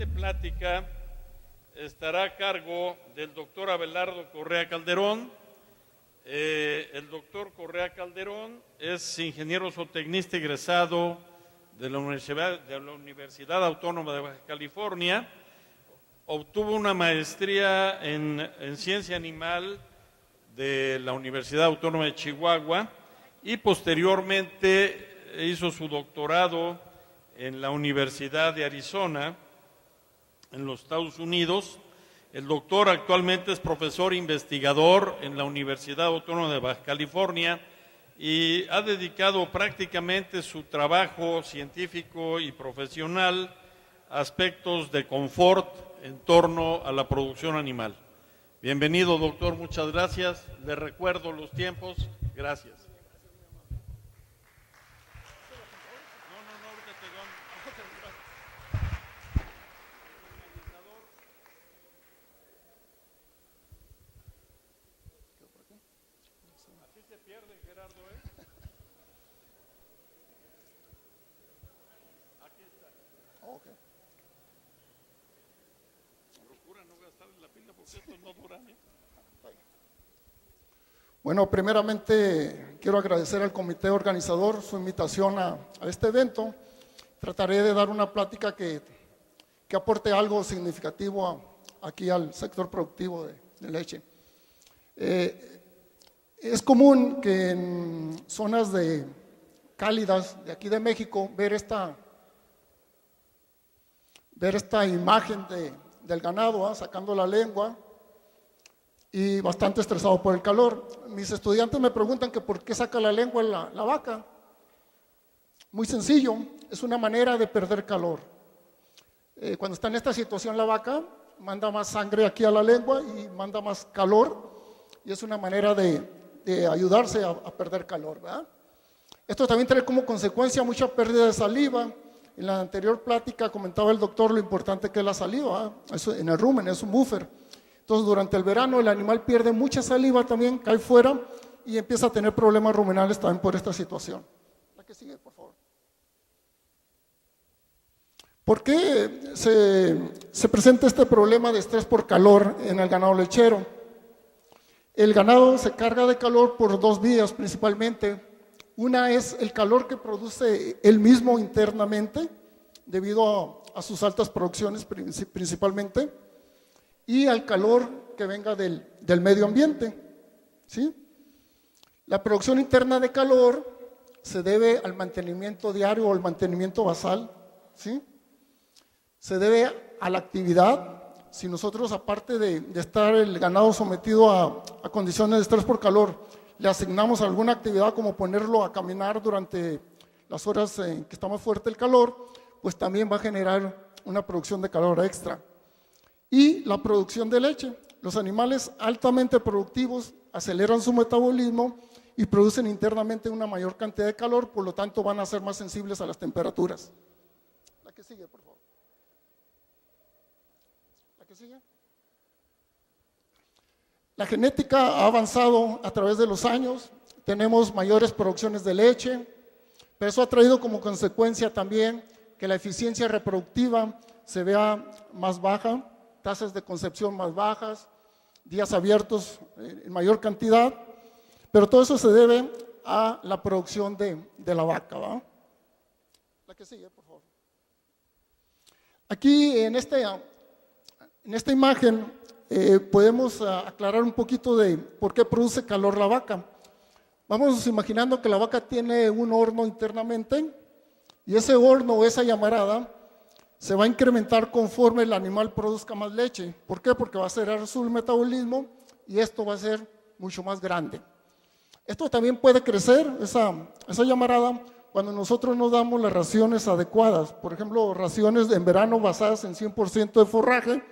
siguiente plática estará a cargo del doctor Abelardo Correa Calderón. El doctor Correa Calderón es ingeniero zootecnista egresado de la Universidad Autónoma de Baja California. Obtuvo una maestría en ciencia animal de la Universidad Autónoma de Chihuahua y posteriormente hizo su doctorado en la Universidad de Arizona, en los Estados Unidos. El doctor actualmente es profesor investigador en la Universidad Autónoma de Baja California y ha dedicado prácticamente su trabajo científico y profesional a aspectos de confort en torno a la producción animal. Bienvenido, doctor, muchas gracias. Le recuerdo los tiempos. Gracias. Bueno, primeramente quiero agradecer al comité organizador su invitación a este evento. Trataré de dar una plática que aporte algo significativo aquí al sector productivo de leche. Es común que en zonas cálidas de aquí de México ver esta imagen del ganado, sacando la lengua y bastante estresado por el calor. Mis estudiantes me preguntan que por qué saca la lengua la vaca. Muy sencillo, es una manera de perder calor. Cuando está en esta situación la vaca, manda más sangre aquí a la lengua y manda más calor, y es una manera de ayudarse a perder calor, ¿verdad? Esto también trae como consecuencia mucha pérdida de saliva. En la anterior plática comentaba el doctor lo importante que es la saliva, eso en el rumen es un buffer. Entonces, durante el verano el animal pierde mucha saliva también, cae fuera y empieza a tener problemas ruminales también por esta situación. La que sigue, por favor. ¿Por qué se presenta este problema de estrés por calor en el ganado lechero? El ganado se carga de calor por dos vías principalmente. Una es el calor que produce él mismo internamente, debido a sus altas producciones principalmente, y al calor que venga del medio ambiente, ¿sí? La producción interna de calor se debe al mantenimiento diario o al mantenimiento basal, ¿sí? Se debe a la actividad. Si nosotros, aparte de estar el ganado sometido a condiciones de estrés por calor, le asignamos alguna actividad como ponerlo a caminar durante las horas en que está más fuerte el calor, pues también va a generar una producción de calor extra. Y la producción de leche. Los animales altamente productivos aceleran su metabolismo y producen internamente una mayor cantidad de calor, por lo tanto van a ser más sensibles a las temperaturas. La que sigue, por favor. La que sigue. La genética ha avanzado a través de los años, tenemos mayores producciones de leche, pero eso ha traído como consecuencia también que la eficiencia reproductiva se vea más baja, tasas de concepción más bajas, días abiertos en mayor cantidad, pero todo eso se debe a la producción de la vaca, ¿va? La que sigue, por favor. Aquí en esta imagen podemos aclarar un poquito de por qué produce calor la vaca. Vamos imaginando que la vaca tiene un horno internamente y ese horno o esa llamarada se va a incrementar conforme el animal produzca más leche. ¿Por qué? Porque va a acelerar su metabolismo y esto va a ser mucho más grande. Esto también puede crecer, esa llamarada, cuando nosotros nos damos las raciones adecuadas. Por ejemplo, raciones en verano basadas en 100% de forraje,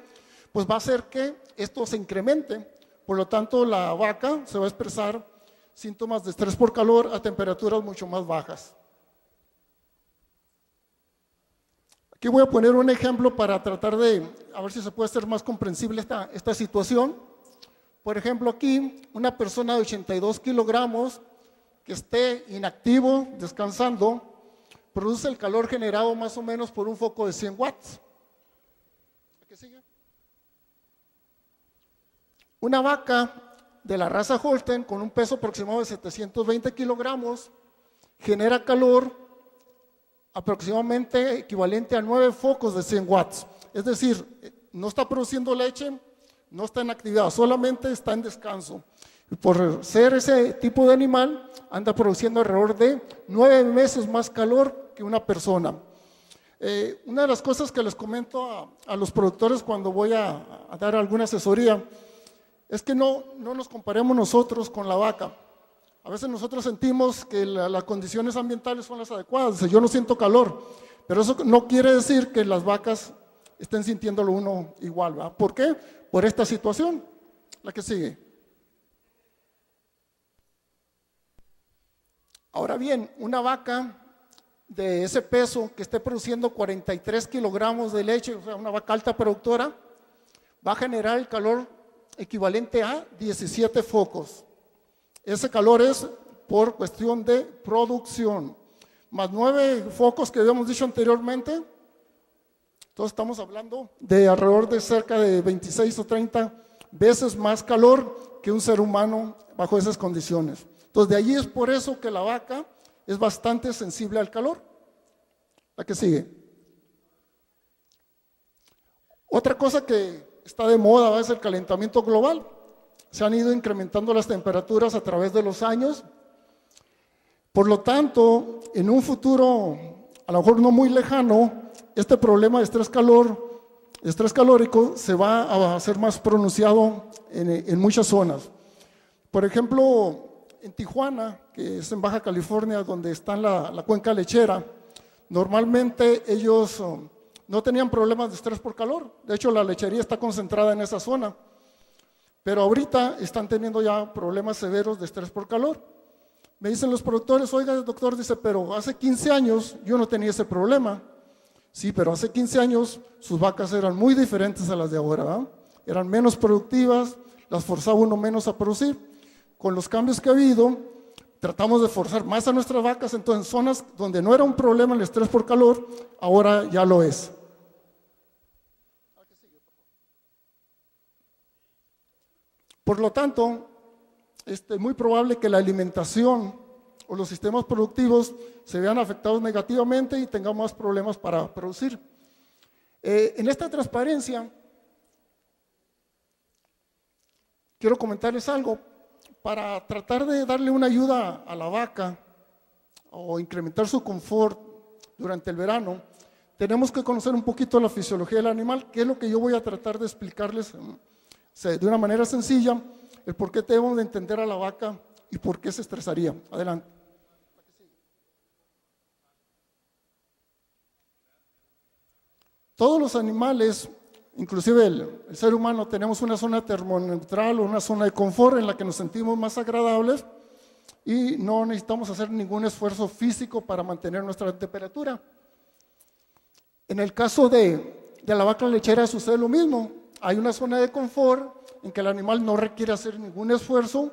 pues va a hacer que esto se incremente. Por lo tanto, la vaca se va a expresar síntomas de estrés por calor a temperaturas mucho más bajas. Aquí voy a poner un ejemplo para tratar de, a ver si se puede hacer más comprensible esta situación. Por ejemplo, aquí una persona de 82 kilogramos que esté inactivo, descansando, produce el calor generado más o menos por un foco de 100 watts. sigue? Una vaca de la raza Holstein con un peso aproximado de 720 kilogramos genera calor aproximadamente equivalente a 9 focos de 100 watts. Es decir, no está produciendo leche, no está en actividad, solamente está en descanso. Y por ser ese tipo de animal, anda produciendo alrededor de 9 veces más calor que una persona. Una de las cosas que les comento a los productores cuando voy a dar alguna asesoría es que no nos comparemos nosotros con la vaca. A veces nosotros sentimos que las condiciones ambientales son las adecuadas. Dice, yo no siento calor, pero eso no quiere decir que las vacas estén sintiéndolo uno igual, ¿verdad? ¿Por qué? Por esta situación. La que sigue. Ahora bien, una vaca de ese peso que esté produciendo 43 kilogramos de leche, o sea, una vaca alta productora, va a generar el calor equivalente a 17 focos. Ese calor es por cuestión de producción, más 9 focos que habíamos dicho anteriormente. Entonces estamos hablando de alrededor de cerca de 26 o 30 veces más calor que un ser humano bajo esas condiciones. Entonces de allí es por eso que la vaca es bastante sensible al calor. La que sigue. Otra cosa que está de moda es el calentamiento global. Se han ido incrementando las temperaturas a través de los años. Por lo tanto, en un futuro, a lo mejor no muy lejano, este problema de estrés calórico se va a hacer más pronunciado en muchas zonas. Por ejemplo, en Tijuana, que es en Baja California, donde está la cuenca lechera, normalmente ellos no tenían problemas de estrés por calor. De hecho, la lechería está concentrada en esa zona. Pero ahorita están teniendo ya problemas severos de estrés por calor. Me dicen los productores, oiga, el doctor, dice, pero hace 15 años yo no tenía ese problema. Sí, pero hace 15 años sus vacas eran muy diferentes a las de ahora, ¿verdad? Eran menos productivas, las forzaba uno menos a producir. Con los cambios que ha habido, tratamos de forzar más a nuestras vacas, entonces en zonas donde no era un problema el estrés por calor, ahora ya lo es. Por lo tanto, es muy probable que la alimentación o los sistemas productivos se vean afectados negativamente y tengamos más problemas para producir. En esta transparencia, quiero comentarles algo. Para tratar de darle una ayuda a la vaca o incrementar su confort durante el verano, tenemos que conocer un poquito la fisiología del animal, que es lo que yo voy a tratar de explicarles de una manera sencilla, el por qué debemos de entender a la vaca y por qué se estresaría. Adelante. Todos los animales, inclusive el ser humano, tenemos una zona termoneutral o una zona de confort en la que nos sentimos más agradables y no necesitamos hacer ningún esfuerzo físico para mantener nuestra temperatura. En el caso de la vaca lechera sucede lo mismo. Hay una zona de confort en que el animal no requiere hacer ningún esfuerzo,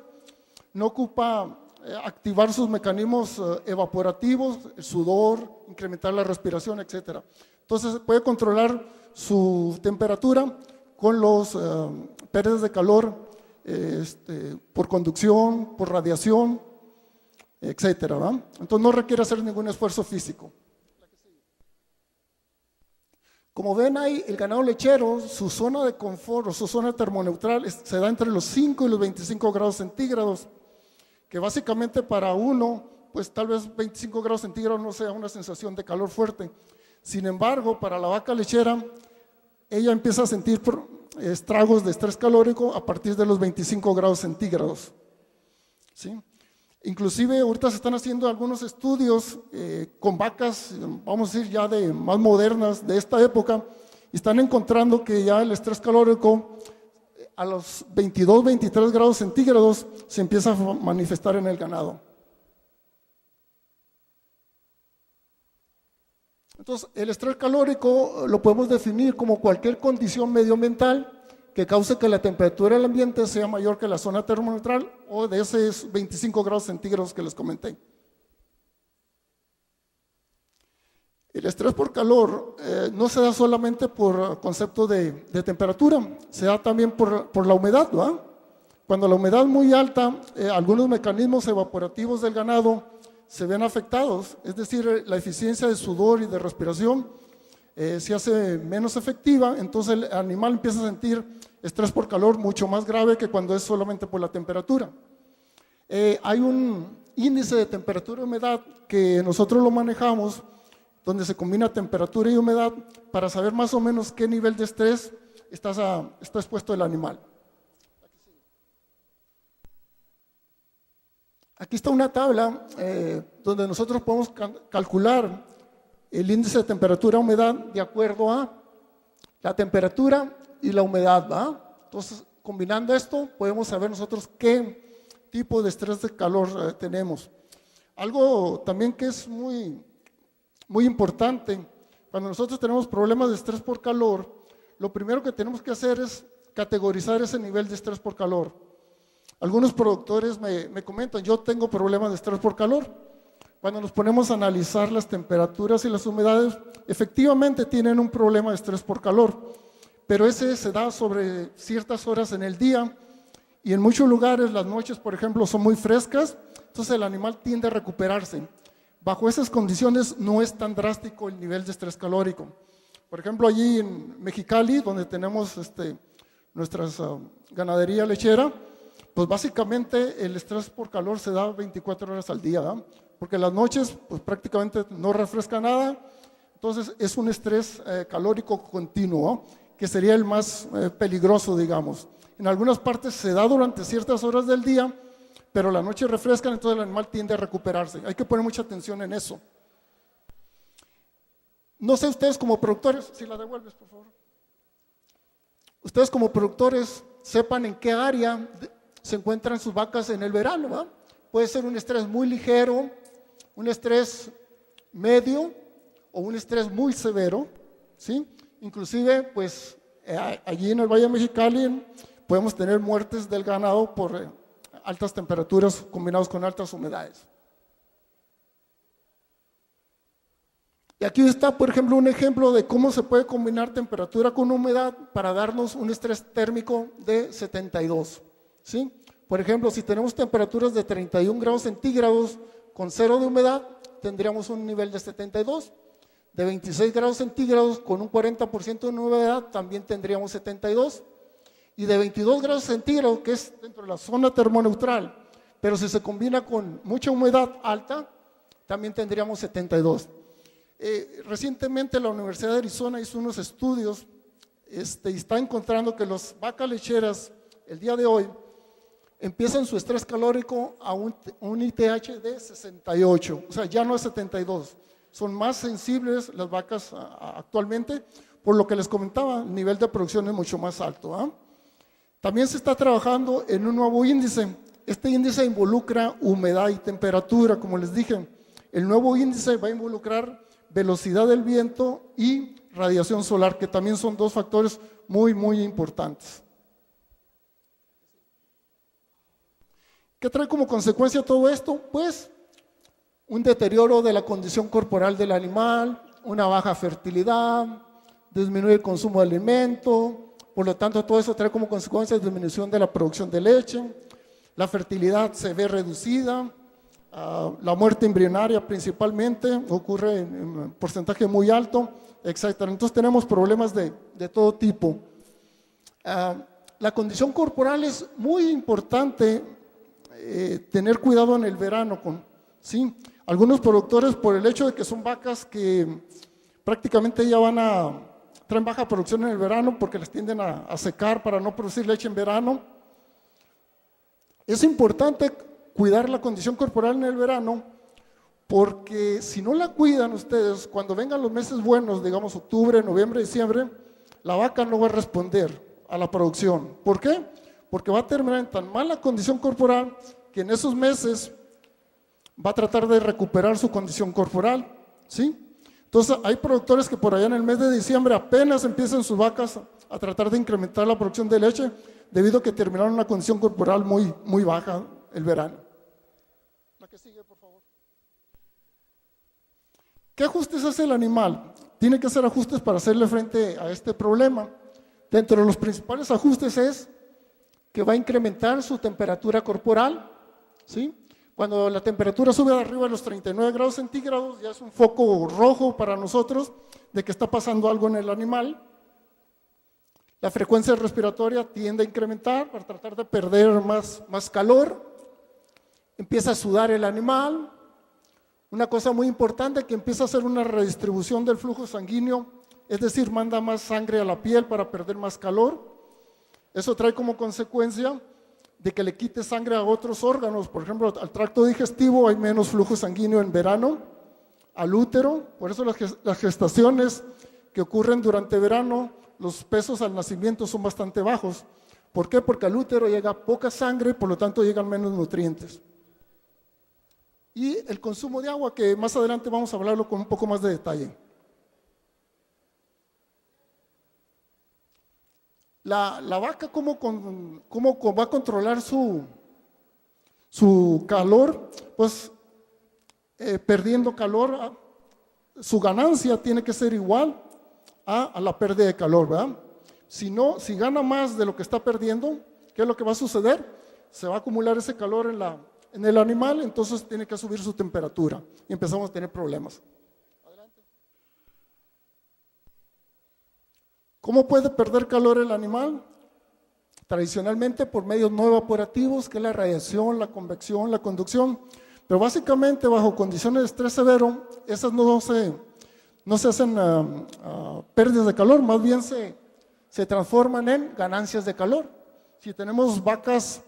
no ocupa activar sus mecanismos evaporativos, el sudor, incrementar la respiración, etc. Entonces puede controlar su temperatura con los pérdidas de calor por conducción, por radiación, etc. Entonces no requiere hacer ningún esfuerzo físico. Como ven ahí, el ganado lechero, su zona de confort o su zona termoneutral se da entre los 5 y los 25 grados centígrados, que básicamente para uno, pues tal vez 25 grados centígrados no sea una sensación de calor fuerte. Sin embargo, para la vaca lechera, ella empieza a sentir estragos de estrés calórico a partir de los 25 grados centígrados. ¿Sí? Inclusive ahorita se están haciendo algunos estudios con vacas, vamos a decir ya de más modernas de esta época, y están encontrando que ya el estrés calórico a los 22, 23 grados centígrados se empieza a manifestar en el ganado. Entonces, el estrés calórico lo podemos definir como cualquier condición medioambiental que cause que la temperatura del ambiente sea mayor que la zona termoneutral o de esos 25 grados centígrados que les comenté. El estrés por calor no se da solamente por concepto de temperatura, se da también por la humedad, ¿verdad? Cuando la humedad es muy alta, algunos mecanismos evaporativos del ganado se ven afectados, es decir, la eficiencia de sudor y de respiración se hace menos efectiva, entonces el animal empieza a sentir estrés por calor mucho más grave que cuando es solamente por la temperatura. Hay un índice de temperatura y humedad que nosotros lo manejamos, donde se combina temperatura y humedad para saber más o menos qué nivel de estrés está expuesto el animal. Aquí está una tabla donde nosotros podemos calcular el índice de temperatura-humedad de acuerdo a la temperatura y la humedad, ¿va? Entonces, combinando esto, podemos saber nosotros qué tipo de estrés de calor tenemos. Algo también que es muy importante, cuando nosotros tenemos problemas de estrés por calor, lo primero que tenemos que hacer es categorizar ese nivel de estrés por calor. Algunos productores me comentan, yo tengo problemas de estrés por calor. Cuando nos ponemos a analizar las temperaturas y las humedades, efectivamente tienen un problema de estrés por calor, pero ese se da sobre ciertas horas en el día y en muchos lugares las noches, por ejemplo, son muy frescas, entonces el animal tiende a recuperarse. Bajo esas condiciones no es tan drástico el nivel de estrés calórico. Por ejemplo, allí en Mexicali, donde tenemos nuestra ganadería lechera, pues básicamente el estrés por calor se da 24 horas al día, ¿verdad? Porque las noches pues prácticamente no refresca nada, entonces es un estrés calórico continuo, ¿no? Que sería el más peligroso, digamos. En algunas partes se da durante ciertas horas del día, pero la noche refrescan, entonces el animal tiende a recuperarse. Hay que poner mucha atención en eso. No sé ustedes como productores, si la devuelves por favor. Ustedes como productores sepan en qué área se encuentran sus vacas en el verano, ¿va? Puede ser un estrés muy ligero, un estrés medio o un estrés muy severo, ¿sí? Inclusive, pues, allí en el Valle de Mexicali podemos tener muertes del ganado por altas temperaturas combinados con altas humedades. Y aquí está, por ejemplo, un ejemplo de cómo se puede combinar temperatura con humedad para darnos un estrés térmico de 72, ¿sí? Por ejemplo, si tenemos temperaturas de 31 grados centígrados con 0 de humedad, tendríamos un nivel de 72. De 26 grados centígrados con un 40% de humedad, también tendríamos 72. Y de 22 grados centígrados, que es dentro de la zona termoneutral, pero si se combina con mucha humedad alta, también tendríamos 72. Recientemente la Universidad de Arizona hizo unos estudios y está encontrando que las vacas lecheras el día de hoy empiezan su estrés calórico a un ITH de 68, o sea, ya no es 72. Son más sensibles las vacas actualmente, por lo que les comentaba, el nivel de producción es mucho más alto, ¿eh? También se está trabajando en un nuevo índice. Este índice involucra humedad y temperatura, como les dije. El nuevo índice va a involucrar velocidad del viento y radiación solar, que también son dos factores muy, muy importantes. ¿Qué trae como consecuencia todo esto? Pues un deterioro de la condición corporal del animal, una baja fertilidad, disminuye el consumo de alimento, por lo tanto todo eso trae como consecuencia disminución de la producción de leche, la fertilidad se ve reducida, la muerte embrionaria principalmente ocurre en un porcentaje muy alto, etc. Entonces tenemos problemas de todo tipo. La condición corporal es muy importante tener cuidado en el verano, ¿sí? Algunos productores, por el hecho de que son vacas que prácticamente ya traen baja producción en el verano porque les tienden a secar para no producir leche en verano. Es importante cuidar la condición corporal en el verano porque si no la cuidan ustedes, cuando vengan los meses buenos, digamos octubre, noviembre, diciembre, la vaca no va a responder a la producción. ¿Por qué? Porque va a terminar en tan mala condición corporal que en esos meses va a tratar de recuperar su condición corporal, ¿sí? Entonces hay productores que por allá en el mes de diciembre apenas empiezan sus vacas a tratar de incrementar la producción de leche debido a que terminaron una condición corporal muy, muy baja el verano. La que sigue, por favor. ¿Qué ajustes hace el animal? Tiene que hacer ajustes para hacerle frente a este problema. Dentro de los principales ajustes es que va a incrementar su temperatura corporal, ¿sí? Cuando la temperatura sube arriba de los 39 grados centígrados, ya es un foco rojo para nosotros de que está pasando algo en el animal. La frecuencia respiratoria tiende a incrementar para tratar de perder más calor. Empieza a sudar el animal. Una cosa muy importante, que empieza a hacer una redistribución del flujo sanguíneo, es decir, manda más sangre a la piel para perder más calor. Eso trae como consecuencia de que le quite sangre a otros órganos. Por ejemplo, al tracto digestivo hay menos flujo sanguíneo en verano, al útero. Por eso las gestaciones que ocurren durante verano, los pesos al nacimiento son bastante bajos. ¿Por qué? Porque al útero llega poca sangre, por lo tanto llegan menos nutrientes. Y el consumo de agua, que más adelante vamos a hablarlo con un poco más de detalle. La vaca, ¿cómo va a controlar su calor? Pues perdiendo calor, su ganancia tiene que ser igual a la pérdida de calor, ¿verdad? Si gana más de lo que está perdiendo, ¿qué es lo que va a suceder? Se va a acumular ese calor en el animal, entonces tiene que subir su temperatura y empezamos a tener problemas. ¿Cómo puede perder calor el animal? Tradicionalmente por medios no evaporativos, que es la radiación, la convección, la conducción. Pero básicamente bajo condiciones de estrés severo, esas no se hacen pérdidas de calor, más bien se transforman en ganancias de calor. Si tenemos vacas,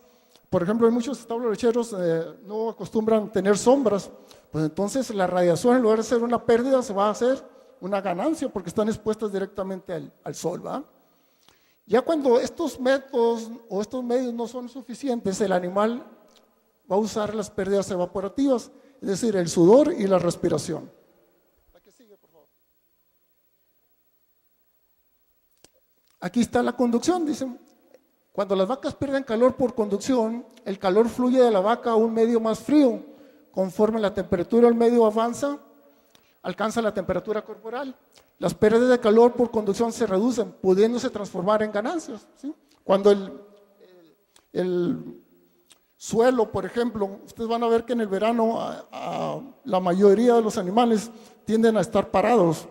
por ejemplo, en muchos establos lecheros no acostumbran tener sombras, pues entonces la radiación, en lugar de ser una pérdida, se va a hacer una ganancia porque están expuestas directamente al sol, ¿va? Ya cuando estos métodos o estos medios no son suficientes, el animal va a usar las pérdidas evaporativas, es decir, el sudor y la respiración. La que sigue, por favor. Aquí está la conducción, dicen. Cuando las vacas pierden calor por conducción, el calor fluye de la vaca a un medio más frío. Conforme la temperatura del medio avanza, alcanza la temperatura corporal. Las pérdidas de calor por conducción se reducen, pudiéndose transformar en ganancias, ¿sí? Cuando el suelo, por ejemplo, ustedes van a ver que en el verano la mayoría de los animales tienden a estar parados,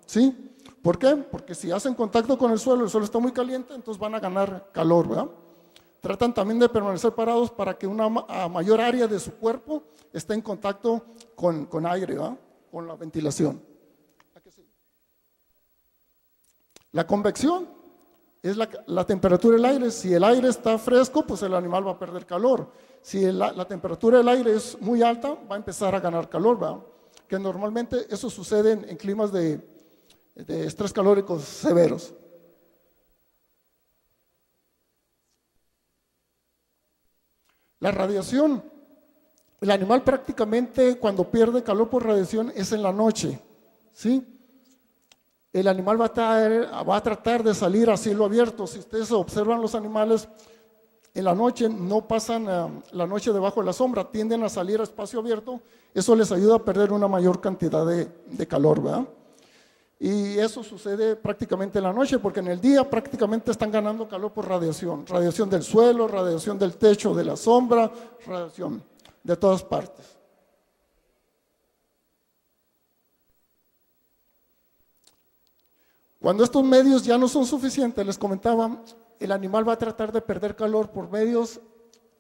¿sí? ¿Por qué? Porque si hacen contacto con el suelo está muy caliente, entonces van a ganar calor, ¿verdad? Tratan también de permanecer parados para que una mayor área de su cuerpo esté en contacto con aire, ¿verdad? Con la ventilación. La convección es la temperatura del aire. Si el aire está fresco, pues el animal va a perder calor. Si la temperatura del aire es muy alta, va a empezar a ganar calor, ¿verdad? Que normalmente eso sucede en climas de estrés calóricos severos. La radiación. El animal prácticamente cuando pierde calor por radiación es en la noche, ¿sí? El animal va a tratar de salir a cielo abierto. Si ustedes observan los animales, en la noche no pasan la noche debajo de la sombra, tienden a salir a espacio abierto. Eso les ayuda a perder una mayor cantidad de calor, ¿verdad? Y eso sucede prácticamente en la noche, porque en el día prácticamente están ganando calor por radiación. Radiación del suelo, radiación del techo, de la sombra, radiación de todas partes. Cuando estos medios ya no son suficientes, les comentaba, el animal va a tratar de perder calor por medios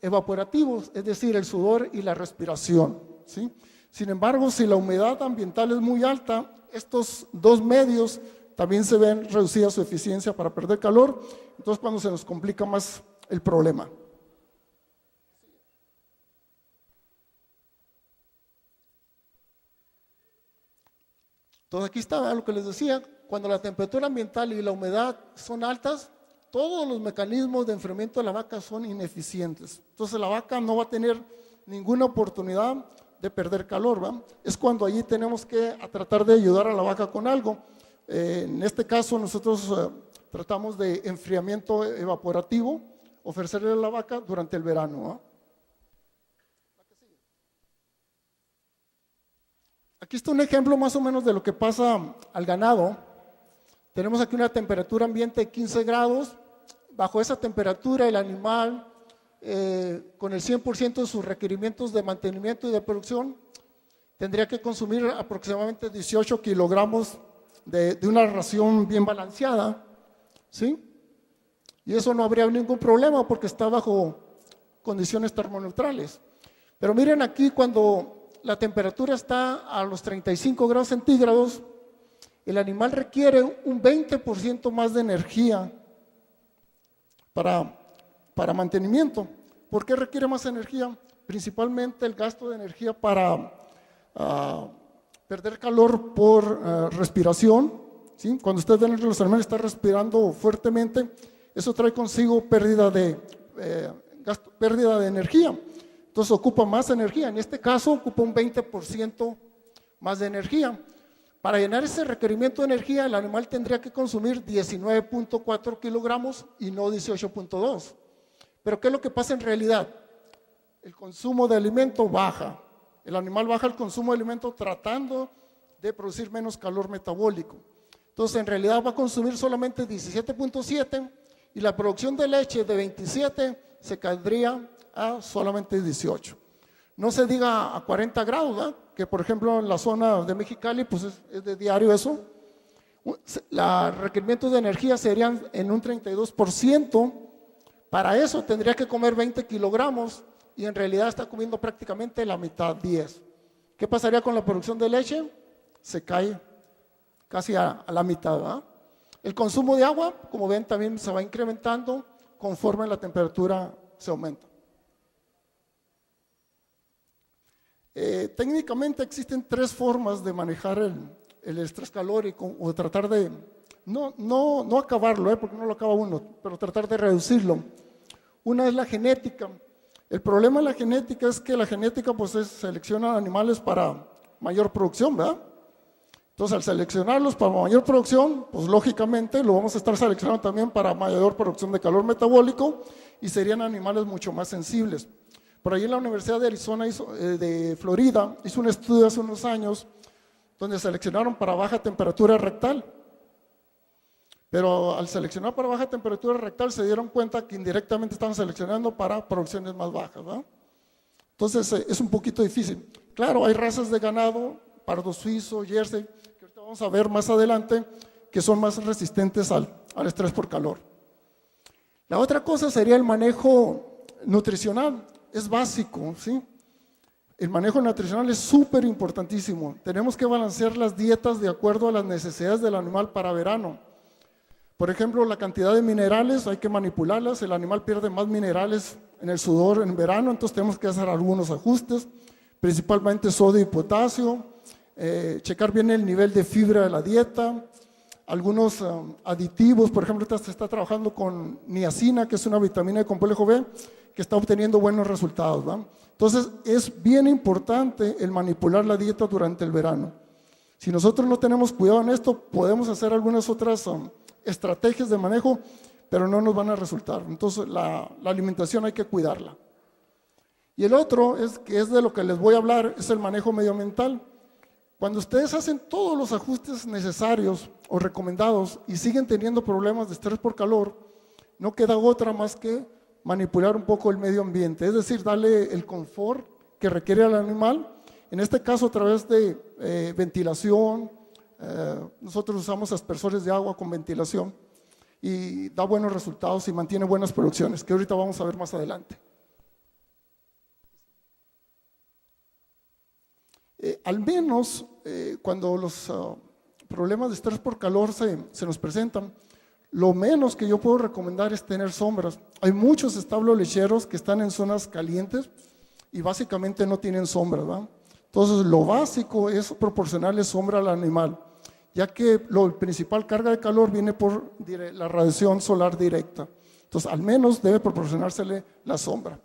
evaporativos, es decir, el sudor y la respiración, ¿sí? Sin embargo, si la humedad ambiental es muy alta, estos dos medios también se ven reducida su eficiencia para perder calor, entonces cuando se nos complica más el problema. Entonces aquí está lo que les decía, cuando la temperatura ambiental y la humedad son altas, todos los mecanismos de enfriamiento de la vaca son ineficientes. Entonces la vaca no va a tener ninguna oportunidad de perder calor, ¿va? Es cuando allí tenemos que tratar de ayudar a la vaca con algo. En este caso nosotros tratamos de enfriamiento evaporativo, ofrecerle a la vaca durante el verano, ¿va? Aquí está un ejemplo más o menos de lo que pasa al ganado. Tenemos aquí una temperatura ambiente de 15 grados. Bajo esa temperatura el animal, con el 100% de sus requerimientos de mantenimiento y de producción, tendría que consumir aproximadamente 18 kilogramos de una ración bien balanceada, ¿sí? Y eso no habría ningún problema porque está bajo condiciones termoneutrales. Pero miren aquí, cuando la temperatura está a los 35 grados centígrados, el animal requiere un 20% más de energía para mantenimiento. ¿Por qué requiere más energía? Principalmente el gasto de energía para perder calor por respiración, ¿sí? Cuando ustedes ven que los animales están respirando fuertemente, eso trae consigo pérdida de energía. Entonces ocupa más energía. En este caso ocupa un 20% más de energía. Para llenar ese requerimiento de energía, el animal tendría que consumir 19.4 kilogramos y no 18.2. Pero ¿qué es lo que pasa en realidad? El consumo de alimento baja. El animal baja el consumo de alimento tratando de producir menos calor metabólico. Entonces, en realidad va a consumir solamente 17.7 y la producción de leche de 27 se caería a solamente 18. No se diga a 40 grados, ¿verdad? Que por ejemplo en la zona de Mexicali, pues es de diario eso. Los requerimientos de energía serían en un 32%. Para eso tendría que comer 20 kilogramos y en realidad está comiendo prácticamente la mitad, 10. ¿Qué pasaría con la producción de leche? Se cae casi a la mitad, ¿verdad? El consumo de agua, como ven, también se va incrementando conforme la temperatura se aumenta. Técnicamente existen tres formas de manejar el estrés calórico o de tratar de, no acabarlo, porque no lo acaba uno, pero tratar de reducirlo. Una es la genética. El problema de la genética es que la genética pues selecciona animales para mayor producción, ¿verdad? Entonces al seleccionarlos para mayor producción, pues lógicamente lo vamos a estar seleccionando también para mayor producción de calor metabólico y serían animales mucho más sensibles. Por ahí en la Universidad de Arizona, de Florida, hizo un estudio hace unos años donde seleccionaron para baja temperatura rectal. Pero al seleccionar para baja temperatura rectal se dieron cuenta que indirectamente estaban seleccionando para producciones más bajas, ¿verdad? Entonces es un poquito difícil. Claro, hay razas de ganado, pardo suizo, jersey, que ahorita vamos a ver más adelante, que son más resistentes al estrés por calor. La otra cosa sería el manejo nutricional. Es básico, ¿sí? El manejo nutricional es súper importantísimo. Tenemos que balancear las dietas de acuerdo a las necesidades del animal para verano. Por ejemplo, la cantidad de minerales hay que manipularlas. El animal pierde más minerales en el sudor en verano, entonces tenemos que hacer algunos ajustes, principalmente sodio y potasio, checar bien el nivel de fibra de la dieta, algunos aditivos. Por ejemplo, se está trabajando con niacina, que es una vitamina de complejo B, que está obteniendo buenos resultados, ¿verdad? Entonces es bien importante el manipular la dieta durante el verano. Si nosotros no tenemos cuidado en esto, podemos hacer algunas otras estrategias de manejo, pero no nos van a resultar. Entonces la alimentación hay que cuidarla. Y el otro, que es de lo que les voy a hablar, es el manejo medioambiental. Cuando ustedes hacen todos los ajustes necesarios o recomendados y siguen teniendo problemas de estrés por calor, no queda otra más que manipular un poco el medio ambiente, es decir, darle el confort que requiere al animal, en este caso a través de ventilación. Nosotros usamos aspersores de agua con ventilación y da buenos resultados y mantiene buenas producciones, que ahorita vamos a ver más adelante. Al menos cuando los problemas de estrés por calor se nos presentan, lo menos que yo puedo recomendar es tener sombras. Hay muchos establos lecheros que están en zonas calientes y básicamente no tienen sombra, ¿verdad? Entonces lo básico es proporcionarle sombra al animal, ya que la principal carga de calor viene por la radiación solar directa. Entonces al menos debe proporcionársele la sombra.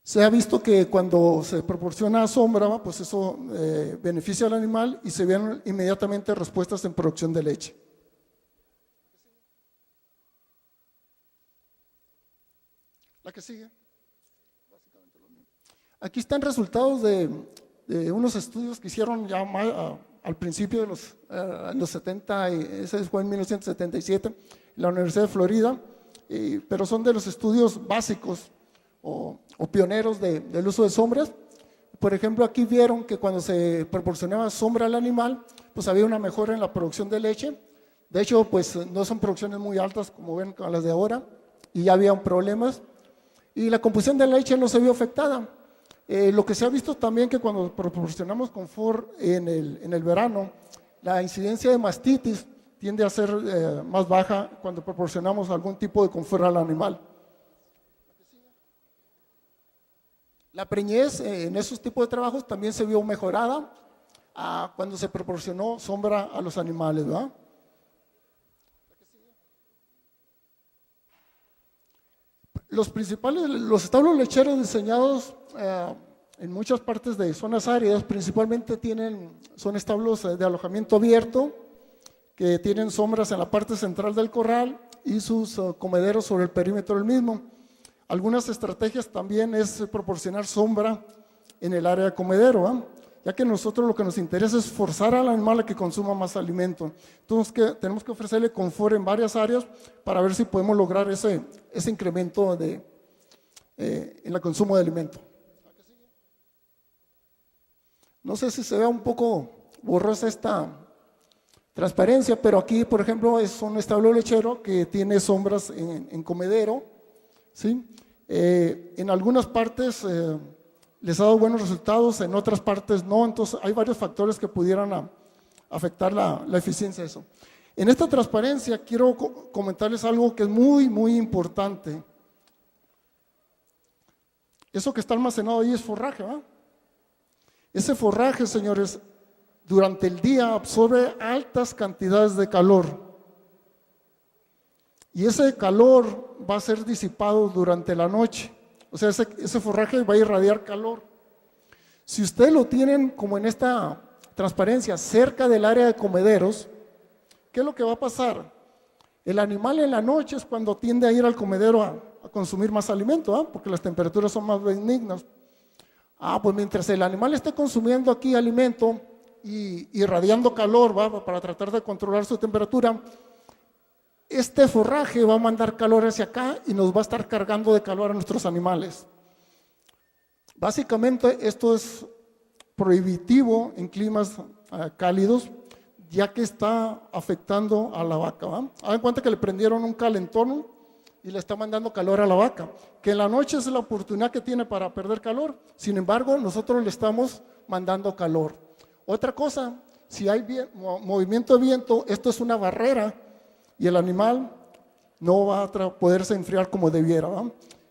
Se ha visto que cuando se proporciona sombra, pues eso beneficia al animal y se ven inmediatamente respuestas en producción de leche. La que sigue. Aquí están resultados de unos estudios que hicieron ya al principio de en los 70, ese fue en 1977, en la Universidad de Florida, pero son de los estudios básicos o pioneros del uso de sombras. Por ejemplo, aquí vieron que cuando se proporcionaba sombra al animal, pues había una mejora en la producción de leche. De hecho, pues no son producciones muy altas como ven con las de ahora, y ya habían problemas. Y la composición de la leche no se vio afectada. Lo que se ha visto también que cuando proporcionamos confort en el verano, la incidencia de mastitis tiende a ser más baja cuando proporcionamos algún tipo de confort al animal. La preñez en esos tipos de trabajos también se vio mejorada cuando se proporcionó sombra a los animales, ¿verdad? Los establos lecheros diseñados en muchas partes de zonas áridas principalmente son establos de alojamiento abierto que tienen sombras en la parte central del corral y sus comederos sobre el perímetro del mismo. Algunas estrategias también es proporcionar sombra en el área de comedero, ya que nosotros lo que nos interesa es forzar al animal a que consuma más alimento. Entonces tenemos que ofrecerle confort en varias áreas para ver si podemos lograr ese incremento en el consumo de alimento. No sé si se ve un poco borrosa esta transparencia, pero aquí, por ejemplo, es un establo lechero que tiene sombras en comedero, ¿sí? En algunas partes les ha dado buenos resultados, en otras partes no, entonces hay varios factores que pudieran afectar la eficiencia de eso. En esta transparencia quiero comentarles algo que es muy, muy importante. Eso que está almacenado ahí es forraje, ¿verdad? Ese forraje, señores, durante el día absorbe altas cantidades de calor. Y ese calor va a ser disipado durante la noche. O sea, ese forraje va a irradiar calor. Si ustedes lo tienen como en esta transparencia cerca del área de comederos, ¿qué es lo que va a pasar? El animal en la noche es cuando tiende a ir al comedero a consumir más alimento, porque las temperaturas son más benignas. Pues mientras el animal esté consumiendo aquí alimento y irradiando calor, para tratar de controlar su temperatura, este forraje va a mandar calor hacia acá y nos va a estar cargando de calor a nuestros animales. Básicamente esto es prohibitivo en climas cálidos, ya que está afectando a la vaca. Hagan cuenta que le prendieron un calentón y le está mandando calor a la vaca, que en la noche es la oportunidad que tiene para perder calor. Sin embargo, nosotros le estamos mandando calor. Otra cosa, si hay movimiento de viento, esto es una barrera y el animal no va a poderse enfriar como debiera.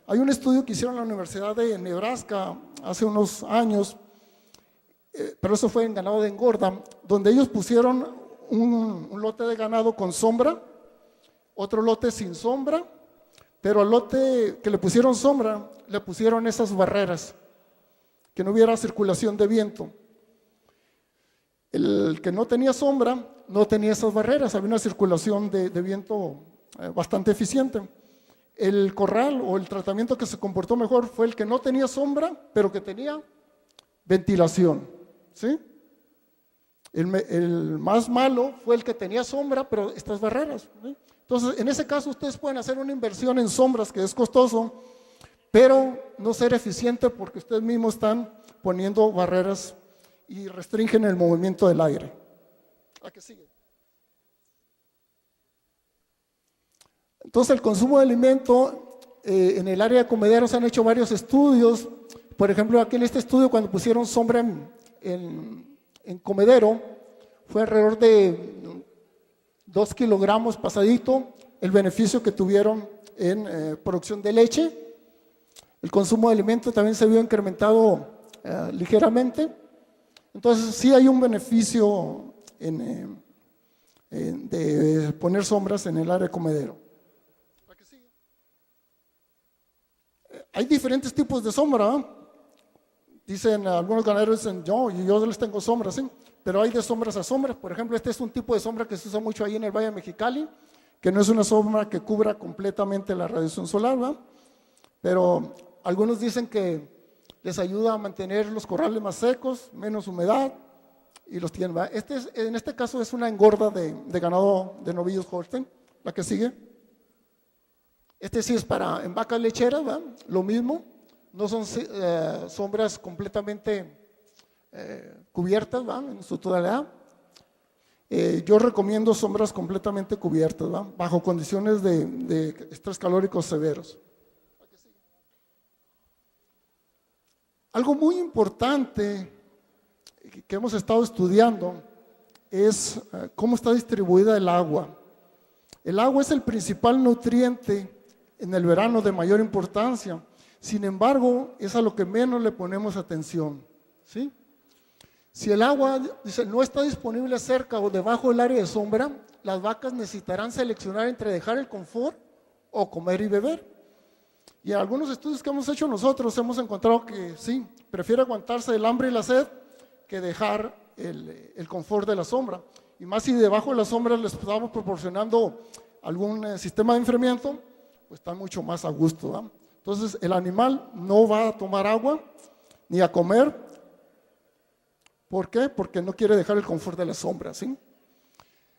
Hay un estudio que hicieron en la Universidad de Nebraska hace unos años, pero eso fue en ganado de engorda, donde ellos pusieron un lote de ganado con sombra, otro lote sin sombra, pero al lote que le pusieron sombra, le pusieron esas barreras, que no hubiera circulación de viento. El que no tenía sombra, no tenía esas barreras, había una circulación de viento bastante eficiente. El corral o el tratamiento que se comportó mejor fue el que no tenía sombra, pero que tenía ventilación, ¿sí? El más malo fue el que tenía sombra, pero estas barreras, ¿sí? Entonces, en ese caso, ustedes pueden hacer una inversión en sombras, que es costoso, pero no ser eficiente porque ustedes mismos están poniendo barreras y restringen el movimiento del aire. ¿A qué sigue? Entonces, el consumo de alimento en el área de comederos se han hecho varios estudios. Por ejemplo, aquí en este estudio, cuando pusieron sombra en comedero, fue alrededor de 2 kilogramos pasadito el beneficio que tuvieron en producción de leche. El consumo de alimento también se vio incrementado ligeramente. Entonces sí hay un beneficio de poner sombras en el área de comedero. Hay diferentes tipos de sombra. Dicen algunos ganaderos, dicen yo les tengo sombras, ¿sí? Pero hay de sombras a sombras. Por ejemplo, este es un tipo de sombra que se usa mucho ahí en el Valle de Mexicali, que no es una sombra que cubra completamente la radiación solar, ¿verdad? Pero algunos dicen que les ayuda a mantener los corrales más secos, menos humedad, y los tienen. En este caso es una engorda de ganado de novillos Holstein, la que sigue. Este sí es para en vacas lecheras, ¿va? Lo mismo, no son sombras completamente cubiertas, ¿va? En su totalidad. Yo recomiendo sombras completamente cubiertas, ¿va? Bajo condiciones de estrés calórico severos. Algo muy importante que hemos estado estudiando es cómo está distribuida el agua. El agua es el principal nutriente en el verano de mayor importancia. Sin embargo, es a lo que menos le ponemos atención, ¿sí? Si el agua, dice, no está disponible cerca o debajo del área de sombra, las vacas necesitarán seleccionar entre dejar el confort o comer y beber. Y en algunos estudios que hemos hecho nosotros hemos encontrado que sí, prefiere aguantarse el hambre y la sed que dejar el confort de la sombra. Y más si debajo de la sombra les estamos proporcionando algún sistema de enfriamiento, pues están mucho más a gusto, ¿verdad? Entonces el animal no va a tomar agua ni a comer. ¿Por qué? Porque no quiere dejar el confort de la sombra, ¿sí?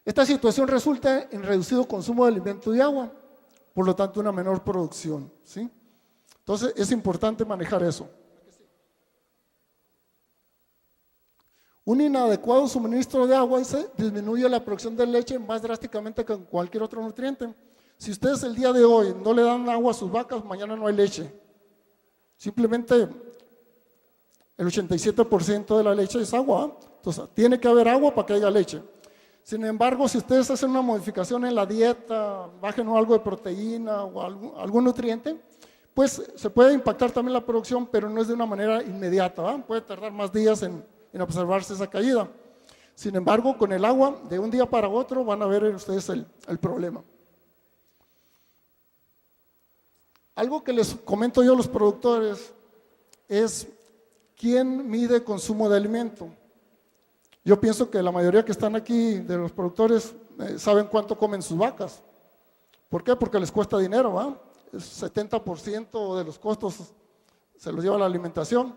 Esta situación resulta en reducido consumo de alimento y agua, por lo tanto una menor producción, ¿sí? Entonces es importante manejar eso. Un inadecuado suministro de agua disminuye la producción de leche más drásticamente que cualquier otro nutriente. Si ustedes el día de hoy no le dan agua a sus vacas, mañana no hay leche. Simplemente el 87% de la leche es agua, ¿eh? Entonces tiene que haber agua para que haya leche. Sin embargo, si ustedes hacen una modificación en la dieta, bajen algo de proteína o algún nutriente, pues se puede impactar también la producción, pero no es de una manera inmediata, ¿eh? Puede tardar más días en observarse esa caída. Sin embargo, con el agua, de un día para otro, van a ver ustedes el problema. Algo que les comento yo a los productores es quién mide consumo de alimento. Yo pienso que la mayoría que están aquí de los productores saben cuánto comen sus vacas. ¿Por qué? Porque les cuesta dinero, ¿va? El 70% de los costos se los lleva la alimentación.